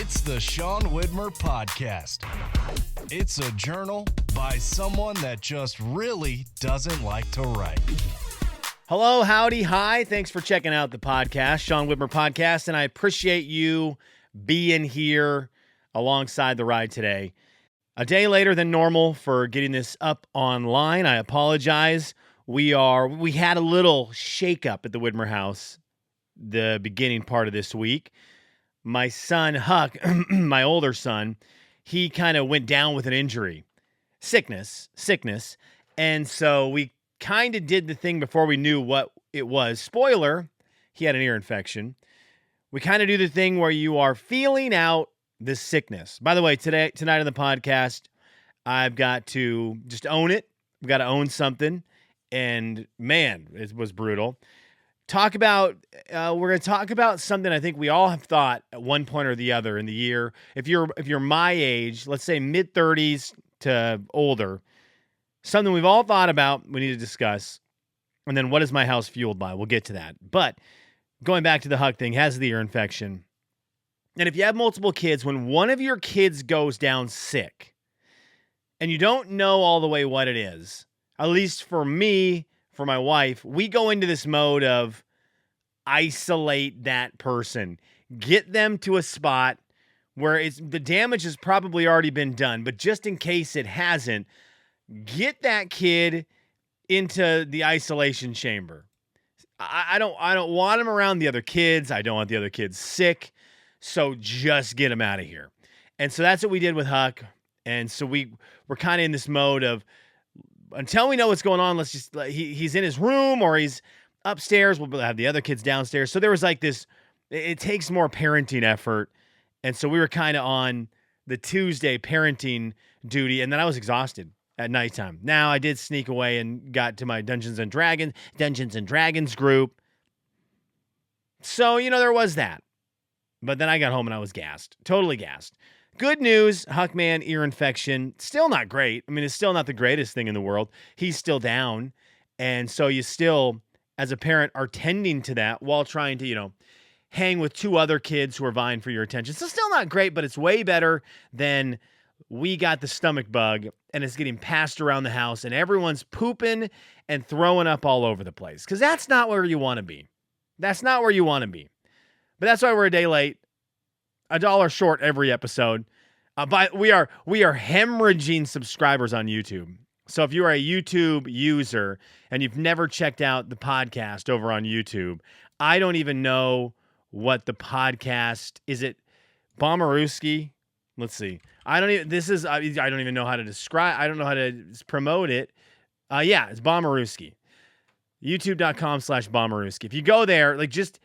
It's the Sean Widmer Podcast. It's a journal by someone that just really doesn't like to write. Hello, howdy, hi. Thanks for checking out the podcast, Sean Widmer Podcast, and I appreciate you being here alongside the ride today. A day later than normal for getting this up online. I apologize. We had a little shakeup at the Widmer house the beginning part of this week. My son, Huck, my older son, he kind of went down with an injury. Sickness. And so we kind of did the thing before we knew what it was. Spoiler, he had an ear infection. We kind of do the thing where you are feeling out the sickness. By the way, tonight on the podcast, I've got to just own it. We've got to own something. And man, it was brutal. We're going to talk about something I think we all have thought at one point or the other in the year. If you're my age, let's say mid-30s to older, something we've all thought about, we need to discuss. And then what is my house fueled by? We'll get to that. But going back to the Huck thing, has the ear infection. And if you have multiple kids, when one of your kids goes down sick and you don't know all the way what it is, at least for me, for my wife, we go into this mode of isolate that person, get them to a spot where the damage has probably already been done, but just in case it hasn't, get that kid into the isolation chamber. I don't want him around the other kids. I don't want the other kids sick. So just get him out of here. And so that's what we did with Huck. And so we're kind of in this mode of, until we know what's going on, let's just, he's in his room or he's upstairs. We'll have the other kids downstairs. So there was like this, it takes more parenting effort. And so we were kind of on the Tuesday parenting duty. And then I was exhausted at nighttime. Now I did sneak away and got to my Dungeons and Dragons group. So, there was that. But then I got home and I was gassed, totally gassed. Good news, Huckman, ear infection, still not great. I mean, it's still not the greatest thing in the world. He's still down. And so you still, as a parent, are tending to that while trying to, hang with two other kids who are vying for your attention. So still not great, but it's way better than we got the stomach bug and it's getting passed around the house and everyone's pooping and throwing up all over the place. Because that's not where you want to be. That's not where you want to be. But that's why we're a day late. $1 short every episode. But we are hemorrhaging subscribers on YouTube. So if you are a YouTube user and you've never checked out the podcast over on YouTube, I don't even know what the podcast is. It Bommarooski? Let's see. I don't even know how to describe. I don't know how to promote it. Yeah, it's Bommarooski. YouTube.com/Bommarooski. If you go there, just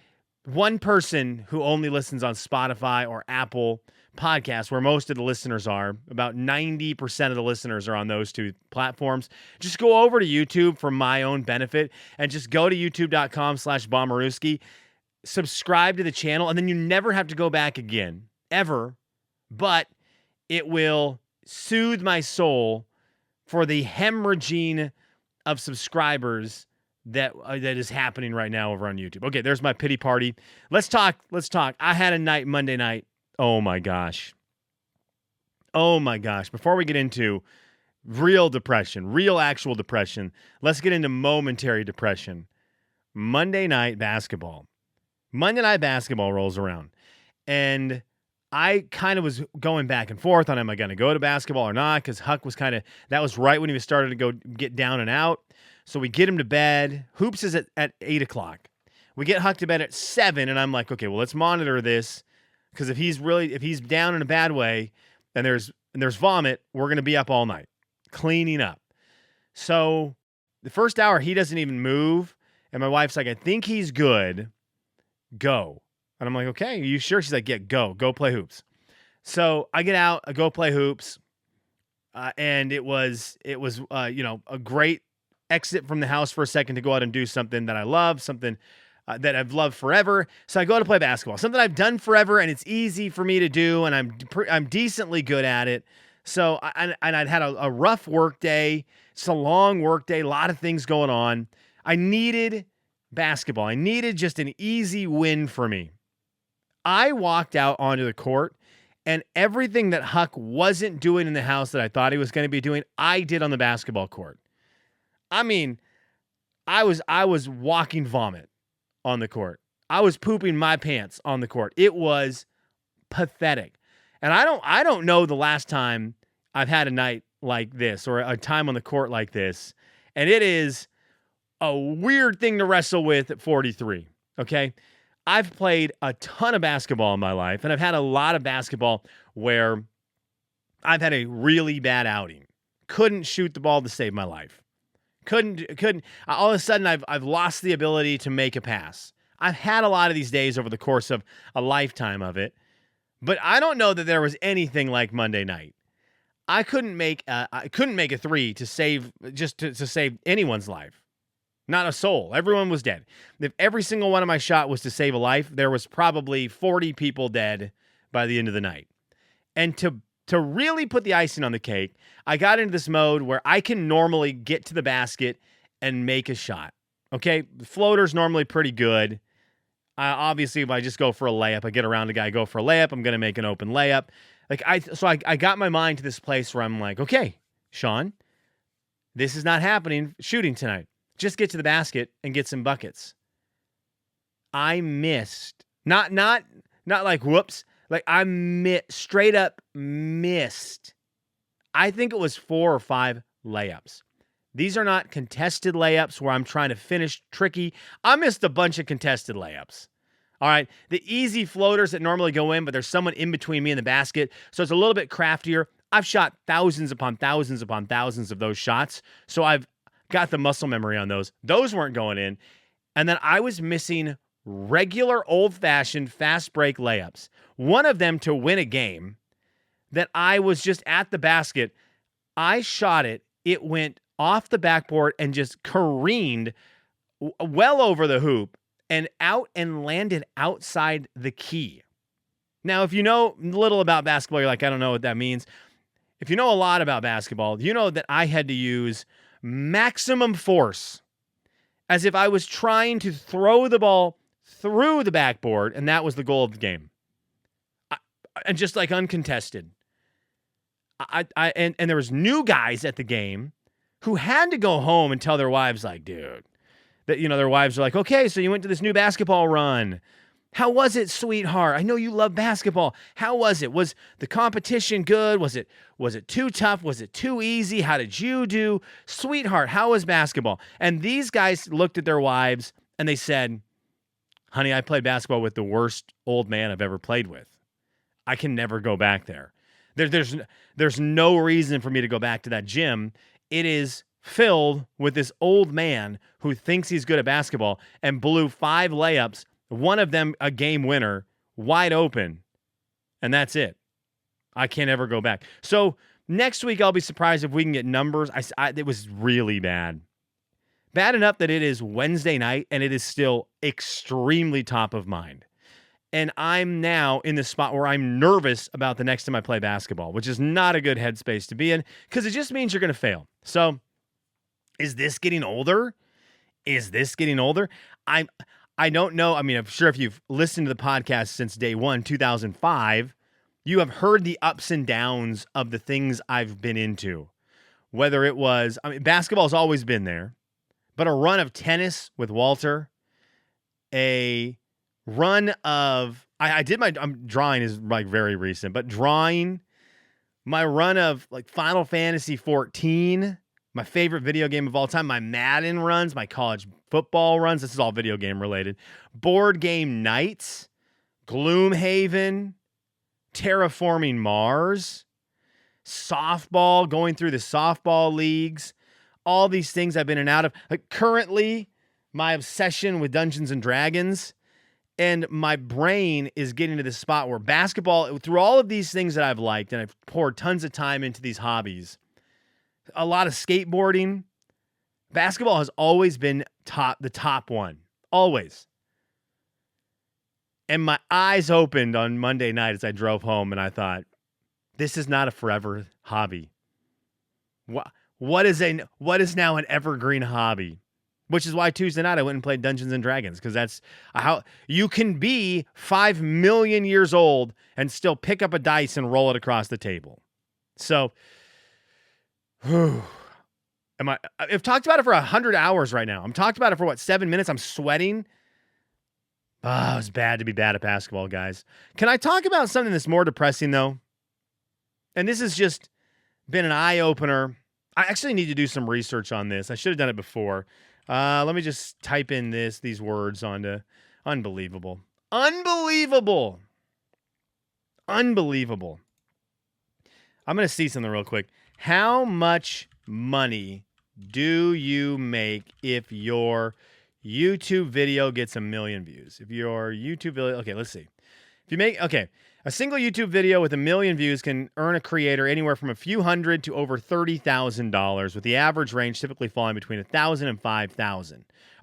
one person who only listens on Spotify or Apple Podcasts, where most of the listeners are, about 90% of the listeners are on those two platforms. Just go over to YouTube for my own benefit and just go to youtube.com/Bommarooski, subscribe to the channel, and then you never have to go back again, ever. But it will soothe my soul for the hemorrhaging of subscribers that is happening right now over on YouTube. Okay, there's my pity party. Let's talk. I had a night Monday night. Oh my gosh. Before we get into real depression, real actual depression, let's get into momentary depression. Monday night basketball rolls around. And I kind of was going back and forth on, am I going to go to basketball or not? Because Huck was that was right when he was starting to go get down and out. So we get him to bed. Hoops is at 8 o'clock. We get Huck to bed at 7, and I'm like, okay, well, let's monitor this. Because if he's down in a bad way and there's vomit, we're going to be up all night cleaning up. So the first hour, he doesn't even move. And my wife's like, I think he's good. Go. And I'm like, okay, are you sure? She's like, yeah, go play hoops. So I get out, I go play hoops. And it was a great exit from the house for a second to go out and do something that I love, something that I've loved forever. So I go to play basketball, something I've done forever, and it's easy for me to do, and I'm decently good at it. So I'd had a rough work day. It's a long work day, a lot of things going on. I needed basketball. I needed just an easy win for me. I walked out onto the court, And everything that Huck wasn't doing in the house that I thought he was going to be doing, I did on the basketball court. I mean, I was walking vomit on the court. I was pooping my pants on the court. It was pathetic. And I don't know the last time I've had a night like this or a time on the court like this. And it is a weird thing to wrestle with at 43. Okay? I've played a ton of basketball in my life, and I've had a lot of basketball where I've had a really bad outing. Couldn't shoot the ball to save my life. Couldn't. All of a sudden, I've lost the ability to make a pass. I've had a lot of these days over the course of a lifetime of it, but I don't know that there was anything like Monday night. I couldn't make a three to save to save anyone's life. Not a soul. Everyone was dead. If every single one of my shot was to save a life, there was probably 40 people dead by the end of the night. And to really put the icing on the cake, I got into this mode where I can normally get to the basket and make a shot. Okay? The floater's normally pretty good. Obviously, if I just go for a layup, I get around a guy, go for a layup, I'm going to make an open layup. So I got my mind to this place where I'm like, okay, Sean, this is not happening shooting tonight. Just get to the basket and get some buckets. I missed. Not like whoops. Like I straight up missed. I think it was 4 or 5 layups. These are not contested layups where I'm trying to finish tricky. I missed a bunch of contested layups. All right. The easy floaters that normally go in, but there's someone in between me and the basket. So it's a little bit craftier. I've shot thousands upon thousands upon thousands of those shots. So I've got the muscle memory on those. Those weren't going in. And then I was missing regular old-fashioned fast break layups. One of them to win a game that I was just at the basket. I shot it. It went off the backboard and just careened well over the hoop and out and landed outside the key. Now, if you know little about basketball, you're like, I don't know what that means. If you know a lot about basketball, you know that I had to use maximum force as if I was trying to throw the ball through the backboard, and that was the goal of the game. And just like uncontested. And there was new guys at the game who had to go home and tell their wives, like, dude, that, you know, their wives are like, okay, so you went to this new basketball run. How was it, sweetheart? I know you love basketball. How was it? Was the competition good? Was it too tough? Was it too easy? How did you do? Sweetheart, how was basketball? And these guys looked at their wives and they said, honey, I played basketball with the worst old man I've ever played with. I can never go back there. There's no reason for me to go back to that gym. It is filled with this old man who thinks he's good at basketball and blew 5 layups, one of them a game winner, wide open, and that's it. I can't ever go back. So next week, I'll be surprised if we can get numbers. It was really bad. Bad enough that it is Wednesday night, and it is still extremely top of mind. And I'm now in the spot where I'm nervous about the next time I play basketball, which is not a good headspace to be in because it just means you're going to fail. So is this getting older? I don't know. I mean, I'm sure if you've listened to the podcast since day one, 2005, you have heard the ups and downs of the things I've been into. Whether it was, basketball's always been there, but a run of tennis with Walter, a run of, drawing is like very recent, but drawing, my run of like Final Fantasy 14, my favorite video game of all time, my Madden runs, my college football runs, this is all video game related, board game nights, Gloomhaven, terraforming Mars, softball, going through the softball leagues, all these things I've been in and out of. Like currently, my obsession with Dungeons and Dragons, and my brain is getting to this spot where basketball, through all of these things that I've liked, and I've poured tons of time into these hobbies, a lot of skateboarding, basketball has always been the top one. Always. And my eyes opened on Monday night as I drove home, and I thought, this is not a forever hobby. What is now an evergreen hobby? which is why Tuesday night I went and played Dungeons and Dragons, because that's how you can be 5 million years old and still pick up a dice and roll it across the table. So, I've talked about it for 100 hours right now. I'm talked about it for 7 minutes. I'm sweating. Oh, it's bad to be bad at basketball, guys. Can I talk about something that's more depressing, though? And this has just been an eye-opener. I actually need to do some research on this. I should have done it before. Let me just type in these words onto unbelievable. Unbelievable. Unbelievable. I'm going to see something real quick. How much money do you make if your YouTube video gets 1 million views? If your YouTube video, okay, let's see. If you make, a single YouTube video with 1 million views can earn a creator anywhere from a few hundred to over $30,000, with the average range typically falling between $1,000 and $5,000.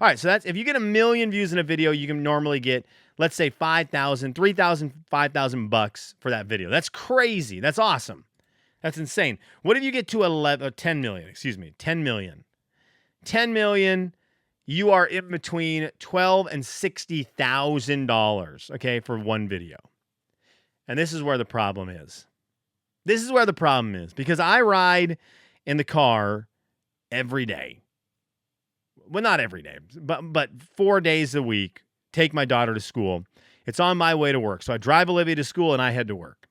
All right, so that's, if you get 1 million views in a video, you can normally get, let's say, $5,000, $3,000, $5,000 for that video. That's crazy. That's awesome. That's insane. What if you get to 10 million? 10 million. 10 million. You are in between $12,000 and $60,000, okay, for one video. And this is where the problem is. This is where the problem is, because I ride in the car every day. Well, not every day, but 4 days a week, take my daughter to school. It's on my way to work. So I drive Olivia to school and I head to work.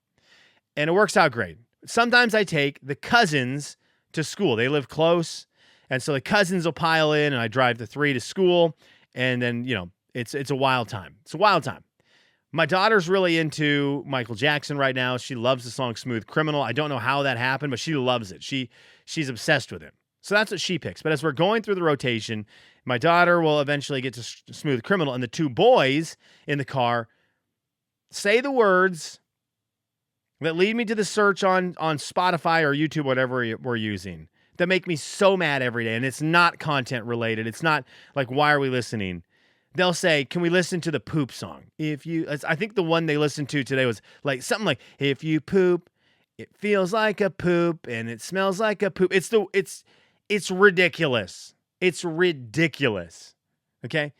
And it works out great. Sometimes I take the cousins to school. They live close. And so the cousins will pile in, and I drive the 3 to school. And then, it's a wild time. It's a wild time. My daughter's really into Michael Jackson right now. She loves the song Smooth Criminal. I don't know how that happened, but she loves it. She's obsessed with it. So that's what she picks. But as we're going through the rotation, my daughter will eventually get to Smooth Criminal, and the 2 boys in the car say the words that lead me to the search on Spotify or YouTube, whatever we're using, that make me so mad every day. And it's not content related. It's not like, why are we listening? They'll say, can we listen to the poop song? I think the one they listened to today was like something like, if you poop, it feels like a poop and it smells like a poop. It's ridiculous. It's ridiculous. Okay.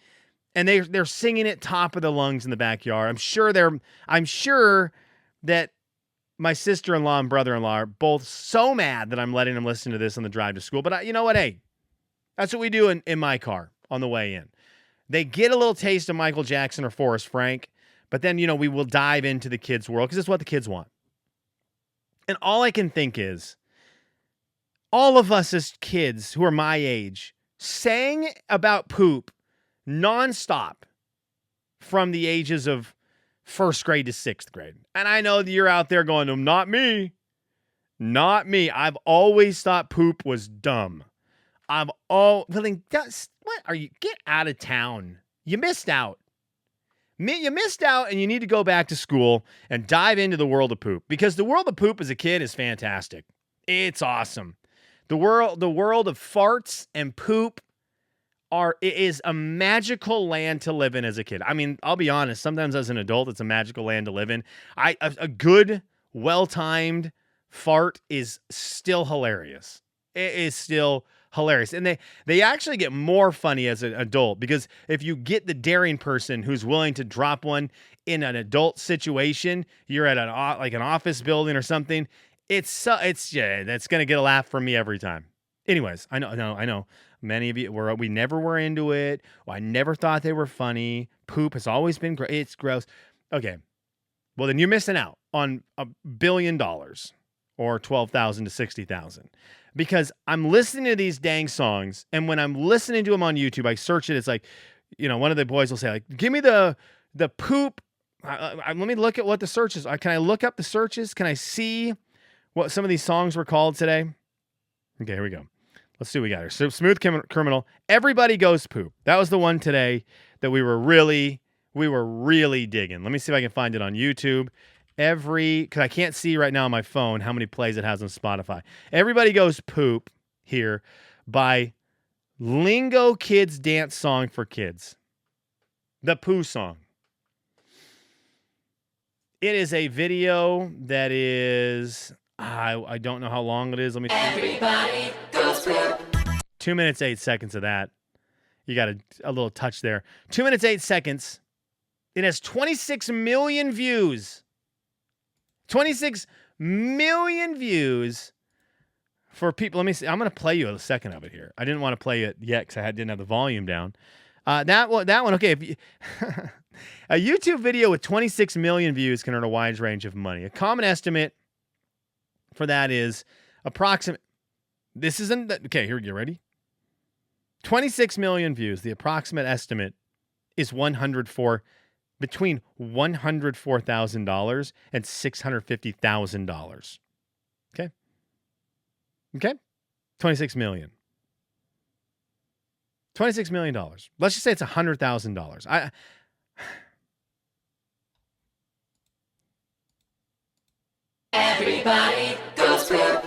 And they're singing it top of the lungs in the backyard. I'm sure that my sister-in-law and brother-in-law are both so mad that I'm letting them listen to this on the drive to school. But you know what? Hey, that's what we do in my car on the way in. They get a little taste of Michael Jackson or Forrest Frank, but then, we will dive into the kids' world because it's what the kids want. And all I can think is, all of us as kids who are my age sang about poop nonstop from the ages of 1st grade to 6th grade. And I know that you're out there going, oh, not me. Not me. I've always thought poop was dumb. What are you? Get out of town. You missed out. You missed out, and you need to go back to school and dive into the world of poop, because the world of poop as a kid is fantastic. It's awesome. The world of farts and poop is a magical land to live in as a kid. I mean, I'll be honest, sometimes as an adult, it's a magical land to live in. A good, well-timed fart is still hilarious. It is still hilarious. And they actually get more funny as an adult, because if you get the daring person who's willing to drop one in an adult situation, you're at an office building or something, that's going to get a laugh from me every time. Anyways, I know. Many of you we never were into it. Well, I never thought they were funny. Poop has always been great. It's gross. Okay. Well, then you're missing out on $1 billion or 12,000 to 60,000, because I'm listening to these dang songs. And when I'm listening to them on YouTube, I search it. It's like, one of the boys will say, like, give me the poop. Let me look at what the search is. Can I look up the searches? Can I see what some of these songs were called today? Okay, here we go. Let's see what we got here. So, Smooth Criminal. Everybody Goes Poop. That was the one today that we were really digging. Let me see if I can find it on YouTube. Because I can't see right now on my phone how many plays it has on Spotify. Everybody Goes Poop here by Lingo Kids Dance Song for Kids. The Poo Song. It is a video that is... I don't know how long it is. Let me see. Everybody goes poop. 2 minutes, 8 seconds of that. You got a little touch there. 2 minutes, 8 seconds. It has 26 million views. 26 million views for people. Let me see. I'm going to play you a second of it here. I didn't want to play it yet because didn't have the volume down. That one. Okay. If you, a YouTube video with 26 million views can earn a wide range of money. A common estimate for that is approximate. This isn't okay. Here, you ready? 26 million views. The approximate estimate is between $104,000 and $650,000. Okay? 26 million. $26 million. Let's just say it's $100,000. Everybody goes poop.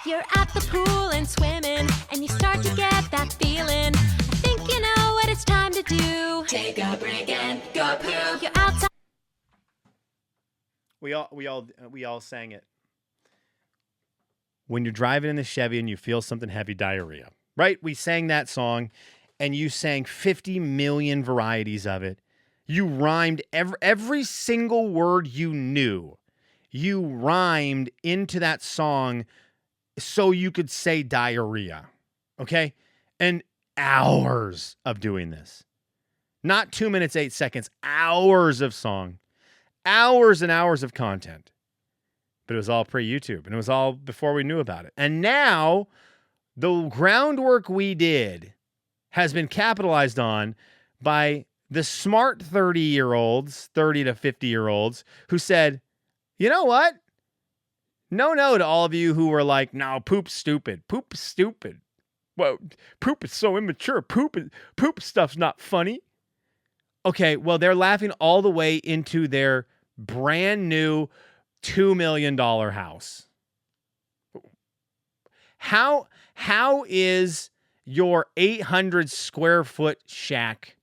You're at the pool and swimming, and you start to get that feeling. I think you know what it's time to do. Take a break and go poop. You're outside. We all sang it. When you're driving in the Chevy and you feel something heavy, diarrhea. Right? We sang that song, and you sang 50 million varieties of it. You rhymed every single word you knew. You rhymed into that song so you could say diarrhea, okay? And hours of doing this. Not 2 minutes, 8 seconds, hours of song. Hours and hours of content. But it was all pre-YouTube, and it was all before we knew about it. And now, the groundwork we did has been capitalized on by the smart 30-year-olds, 30 to 50-year-olds, who said, you know what? No to all of you who were like, no, poop's stupid. Poop's stupid. Well, poop is so immature. Poop stuff's not funny. Okay, well, they're laughing all the way into their brand new $2 million house. How is your 800 square foot shack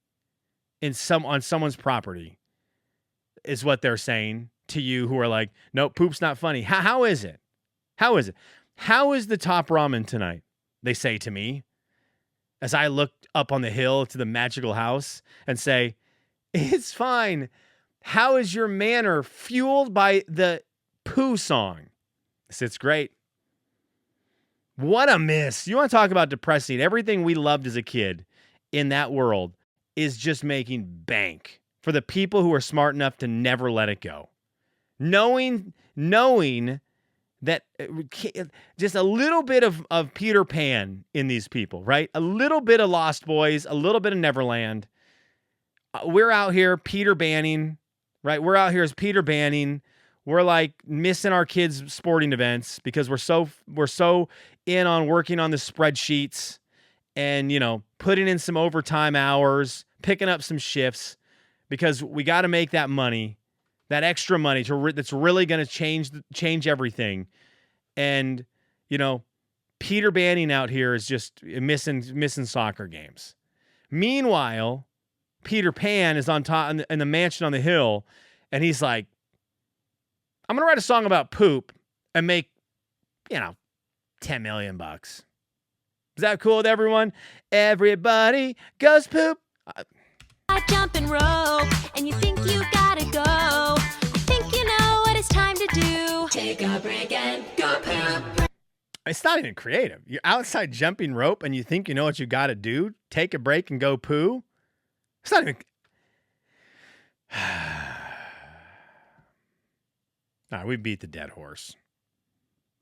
on someone's property is what they're saying to you who are like, nope, poop's not funny. How is it? How is it? How is the top ramen tonight? They say to me as I look up on the hill to the magical house and say, it's fine. How is your manner fueled by the poo song? It's great. What a miss. You want to talk about depressing? Everything we loved as a kid in that world is just making bank for the people who are smart enough to never let it go. Knowing that just a little bit of Peter Pan in these people, right? A little bit of Lost Boys, a little bit of Neverland. We're out here Peter Banning, right? We're out here as Peter Banning. We're like missing our kids' sporting events because we're so in on working on the spreadsheets and, putting in some overtime hours, picking up some shifts because we got to make that money. That extra money that's really going to change everything. And, Peter Banning out here is just missing soccer games. Meanwhile, Peter Pan is on top in the mansion on the hill, and he's like, I'm going to write a song about poop and make, $10 million. Is that cool with everyone? Everybody goes poop. I jump and rope, and you think you gotta go. I think you know what it's time to do. Take a break and go poop. It's not even creative. You're outside jumping rope, and you think you know what you gotta do. Take a break and go poo. It's not even. All right, we beat the dead horse.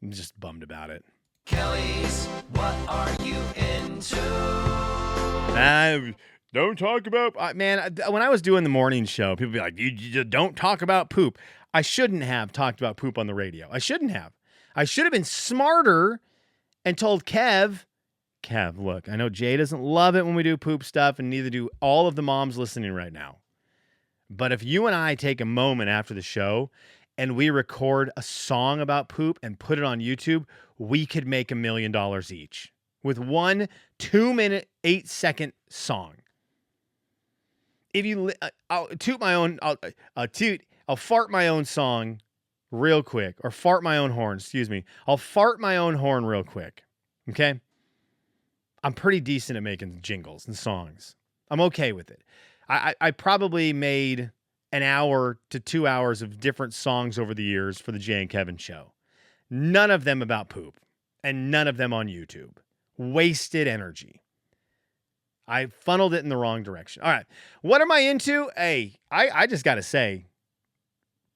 I'm just bummed about it. Kelly's, what are you into? Don't talk about... man, when I was doing the morning show, people would be like, you don't talk about poop. I shouldn't have talked about poop on the radio. I shouldn't have. I should have been smarter and told Kev, look, I know Jay doesn't love it when we do poop stuff, and neither do all of the moms listening right now. But if you and I take a moment after the show and we record a song about poop and put it on YouTube, we could make $1 million each with one 2-minute, 8-second song. If you, I'll fart my own song real quick, or fart my own horn, excuse me. I'll fart my own horn real quick, okay? I'm pretty decent at making jingles and songs. I'm okay with it. I probably made an hour to 2 hours of different songs over the years for the Jay and Kevin show. None of them about poop, and none of them on YouTube. Wasted energy. I funneled it in the wrong direction. All right. What am I into? Hey, I just got to say,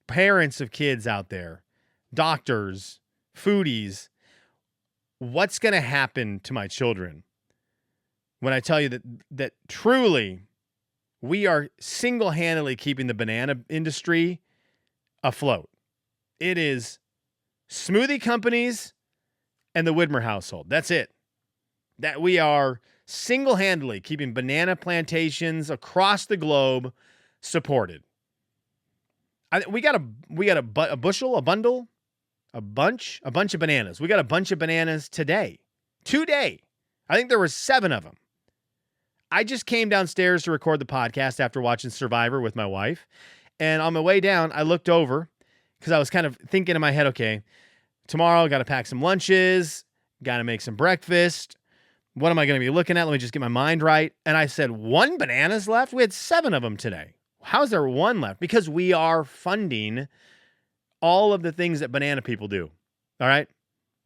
parents of kids out there, doctors, foodies, what's going to happen to my children when I tell you that truly we are single-handedly keeping the banana industry afloat? It is smoothie companies and the Widmer household. That's it. That we are single-handedly keeping banana plantations across the globe supported. We got a bushel, a bundle, a bunch of bananas. We got a bunch of bananas today. I think there were 7 of them. I just came downstairs to record the podcast after watching Survivor with my wife. And on my way down, I looked over because I was kind of thinking in my head, okay, tomorrow I got to pack some lunches, got to make some breakfast. What am I going to be looking at? Let me just get my mind right. And I said, 1 banana's left? We had 7 of them today. How's there 1 left? Because we are funding all of the things that banana people do. All right?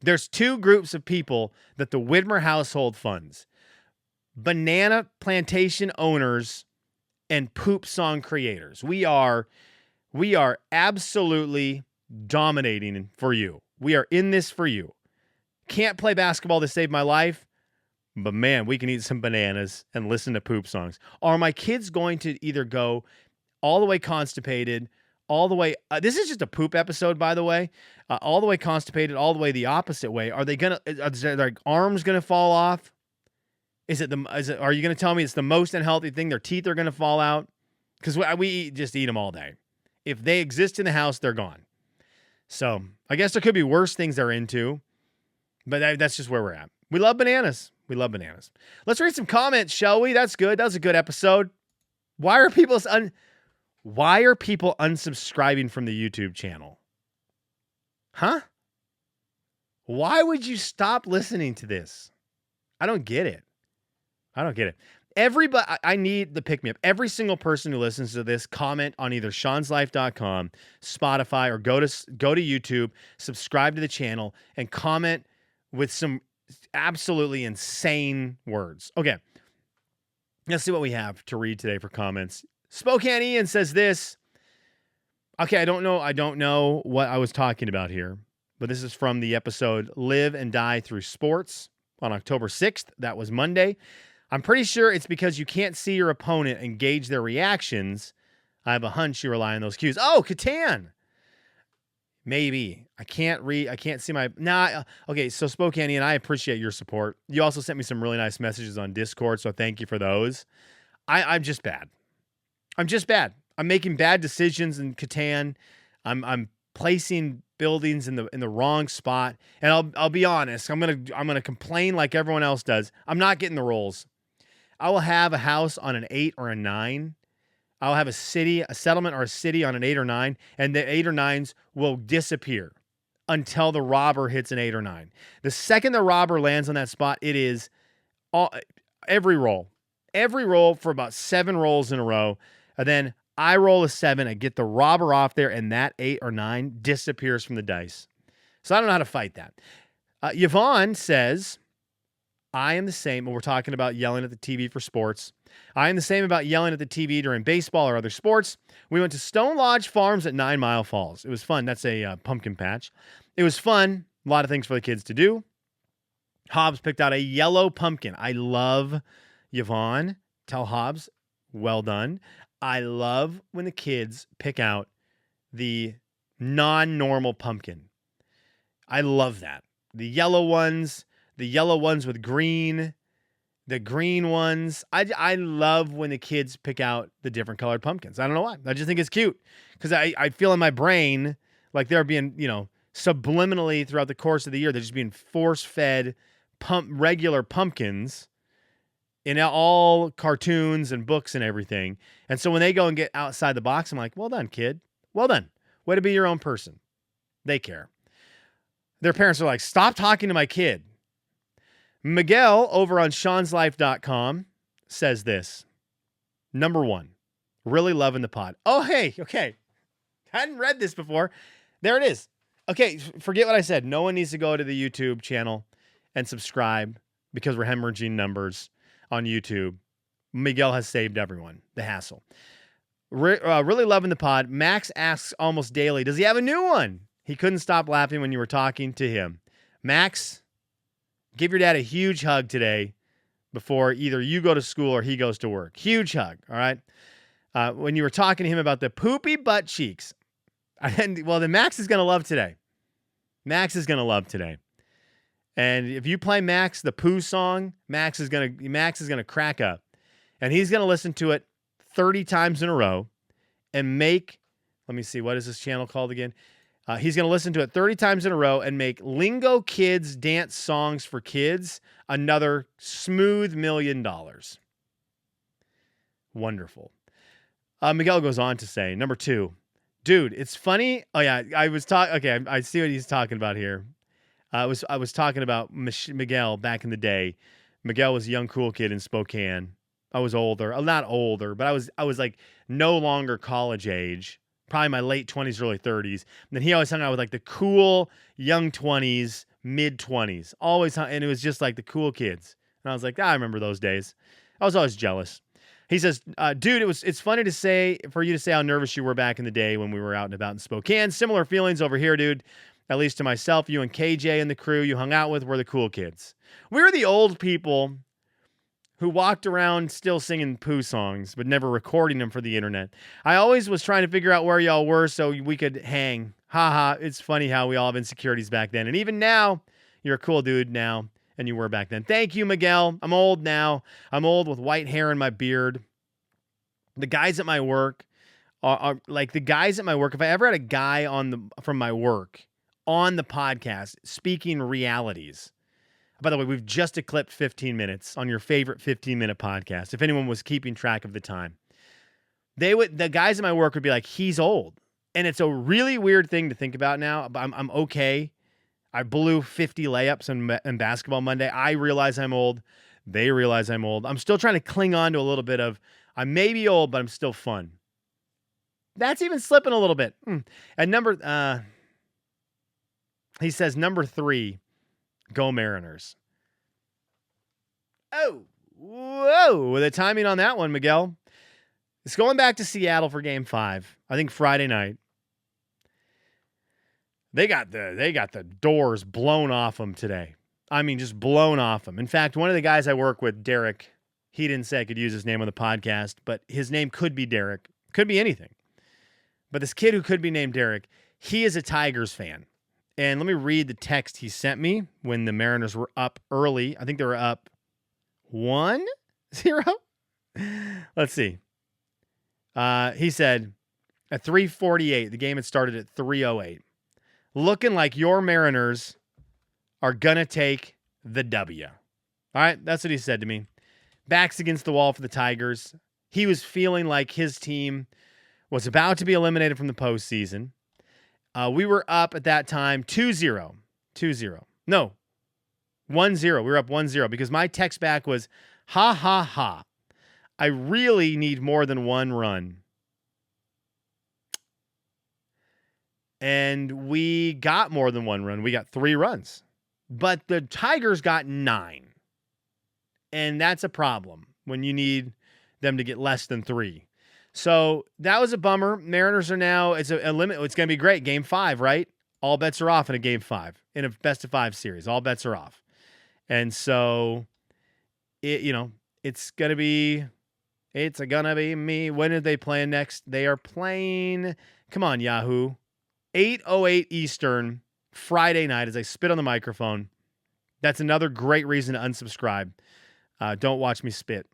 There's 2 groups of people that the Widmer household funds. Banana plantation owners and poop song creators. We are absolutely dominating for you. We are in this for you. Can't play basketball to save my life. But man, we can eat some bananas and listen to poop songs. Are my kids going to either go all the way constipated, all the way, this is just a poop episode, by the way, all the way constipated, all the way the opposite way? Are their arms going to fall off? Are you going to tell me it's the most unhealthy thing? Their teeth are going to fall out? Because we just eat them all day. If they exist in the house, they're gone. So I guess there could be worse things they're into, but that's just where we're at. We love bananas. Let's read some comments, shall we? That's good. That was a good episode. Why are people unsubscribing from the YouTube channel? Huh? Why would you stop listening to this? I don't get it. Everybody, I need the pick-me-up. Every single person who listens to this, comment on either seanslife.com, Spotify, or go to YouTube, subscribe to the channel, and comment with some absolutely insane words. Okay. Let's see what we have to read today for comments. Spokane Ian says this. Okay, I don't know what I was talking about here, but this is from the episode Live and Die Through Sports on October 6th. That was Monday. I'm pretty sure it's because you can't see your opponent and gauge their reactions. I have a hunch you rely on those cues. Oh, Catan. Maybe. I can't see my... Okay, so Spokane, and I appreciate your support. You also sent me some really nice messages on Discord, so thank you for those. I'm just bad. I'm making bad decisions in Catan. I'm placing buildings in the wrong spot. And I'll be honest, I'm gonna complain like everyone else does. I'm not getting the rolls. I will have a house on an 8 or a 9. I'll have a settlement or a city on an 8 or 9, and the 8 or 9s will disappear until the robber hits an 8 or 9. The second the robber lands on that spot, it is every roll for about 7 rolls in a row, and then I roll a 7, I get the robber off there, and that 8 or 9 disappears from the dice. So I don't know how to fight that. Yvonne says, I am the same, and we're talking about yelling at the TV for sports. I am the same about yelling at the TV during baseball or other sports. We went to Stone Lodge Farms at 9 Mile Falls. It was fun. That's a pumpkin patch. It was fun. A lot of things for the kids to do. Hobbs picked out a yellow pumpkin. I love Yvonne. Tell Hobbs, well done. I love when the kids pick out the non-normal pumpkin. I love that. The yellow ones with green, the green ones. I love when the kids pick out the different colored pumpkins. I don't know why. I just think it's cute because I feel in my brain like they're being, subliminally throughout the course of the year, they're just being force-fed regular pumpkins in all cartoons and books and everything. And so when they go and get outside the box, I'm like, well done, kid. Well done. Way to be your own person. They care. Their parents are like, stop talking to my kid. Miguel over on Sean'sLife.com says this. Number 1, really loving the pod. Oh, hey, okay. Hadn't read this before. There it is. Okay, forget what I said. No one needs to go to the YouTube channel and subscribe because we're hemorrhaging numbers on YouTube. Miguel has saved everyone the hassle. Really loving the pod. Max asks almost daily, does he have a new one? He couldn't stop laughing when you were talking to him. Max, give your dad a huge hug today before either you go to school or he goes to work. Huge hug, all right? When you were talking to him about the poopy butt cheeks. Well, then Max is going to love today. Max is going to love today. And if you play Max the Pooh song, Max is going to crack up. And he's going to listen to it 30 times in a row and make, let me see, what is this channel called again? He's going to listen to it 30 times in a row and make Lingo Kids dance songs for kids another smooth $1 million. Wonderful. Miguel goes on to say, number 2, dude, it's funny. Oh yeah, I see what he's talking about here. I was talking about Miguel back in the day. Miguel was a young cool kid in Spokane. I was older, not older, but I was like no longer college age. Probably my late 20s, early 30s. And then he always hung out with like the cool young 20s, mid 20s. Always hung, and it was just like the cool kids. And I was like, I remember those days. I was always jealous. He says, dude, it's funny for you to say how nervous you were back in the day when we were out and about in Spokane. Similar feelings over here, dude. At least to myself, you and KJ and the crew you hung out with were the cool kids. We were the old people who walked around still singing Pooh songs, but never recording them for the internet. I always was trying to figure out where y'all were so we could hang. Haha, it's funny how we all have insecurities back then. And even now, you're a cool dude now, and you were back then. Thank you, Miguel. I'm old now. I'm old with white hair in my beard. The guys at my work are like the guys at my work. If I ever had a guy from my work on the podcast speaking realities. By the way, we've just eclipsed 15 minutes on your favorite 15-minute podcast. If anyone was keeping track of the time, the guys at my work would be like, he's old. And it's a really weird thing to think about now, but I'm okay. I blew 50 layups in basketball Monday. I realize I'm old. They realize I'm old. I'm still trying to cling on to a little bit of, I may be old, but I'm still fun. That's even slipping a little bit. And he says, number 3, go Mariners. Oh, whoa. The timing on that one, Miguel. It's going back to Seattle for Game 5. I think Friday night. They got the doors blown off them today. I mean, just blown off them. In fact, one of the guys I work with, Derek, he didn't say I could use his name on the podcast, but his name could be Derek. Could be anything. But this kid who could be named Derek, he is a Tigers fan. And let me read the text he sent me when the Mariners were up early. I think they were up 1-0. Let's see. He said, at 3:48, the game had started at 3:08. Looking like your Mariners are going to take the W. All right, that's what he said to me. Backs against the wall for the Tigers. He was feeling like his team was about to be eliminated from the postseason. We were up at that time 2-0. 2-0. No, 1-0. We were up 1-0 because my text back was, ha, ha, ha. I really need more than one run. And we got more than one run. We got 3 runs. But the Tigers got 9. And that's a problem when you need them to get less than 3. So that was a bummer. Mariners are now, it's a limit. It's going to be great. Game 5, right? All bets are off in a Game 5. In a best of 5 series. All bets are off. And so, it's going to be me. When are they playing next? They are playing, come on, Yahoo. 8:08 Eastern, Friday night as I spit on the microphone. That's another great reason to unsubscribe. Don't watch me spit.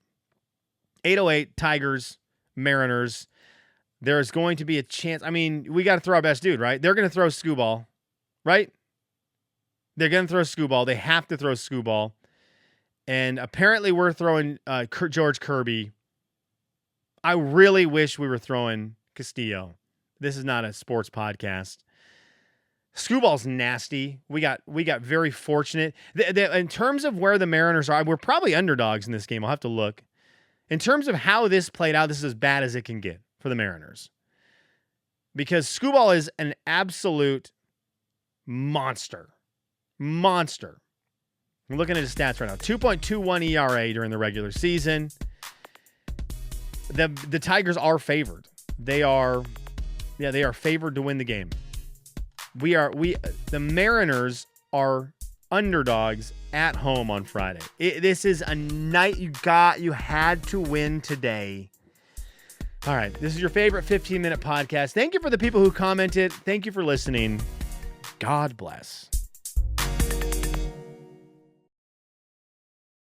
8:08, Tigers, Mariners. There's going to be a chance. I mean, we got to throw our best dude, right? They're going to throw Skubal, right? They're going to throw Skubal. They have to throw Skubal. And apparently we're throwing George Kirby. I really wish we were throwing Castillo. This is not a sports podcast. Scooball's nasty. We got very fortunate. In terms of where the Mariners are, we're probably underdogs in this game. I'll have to look. In terms of how this played out, this is as bad as it can get for the Mariners. Because Scooball is an absolute monster. Monster. I'm looking at his stats right now. 2.21 ERA during the regular season. The Tigers are favored. They are favored to win the game. The Mariners are underdogs at home on Friday. This is a night you had to win today. All right, this is your favorite 15-minute podcast. Thank you for the people who commented. Thank you for listening. God bless.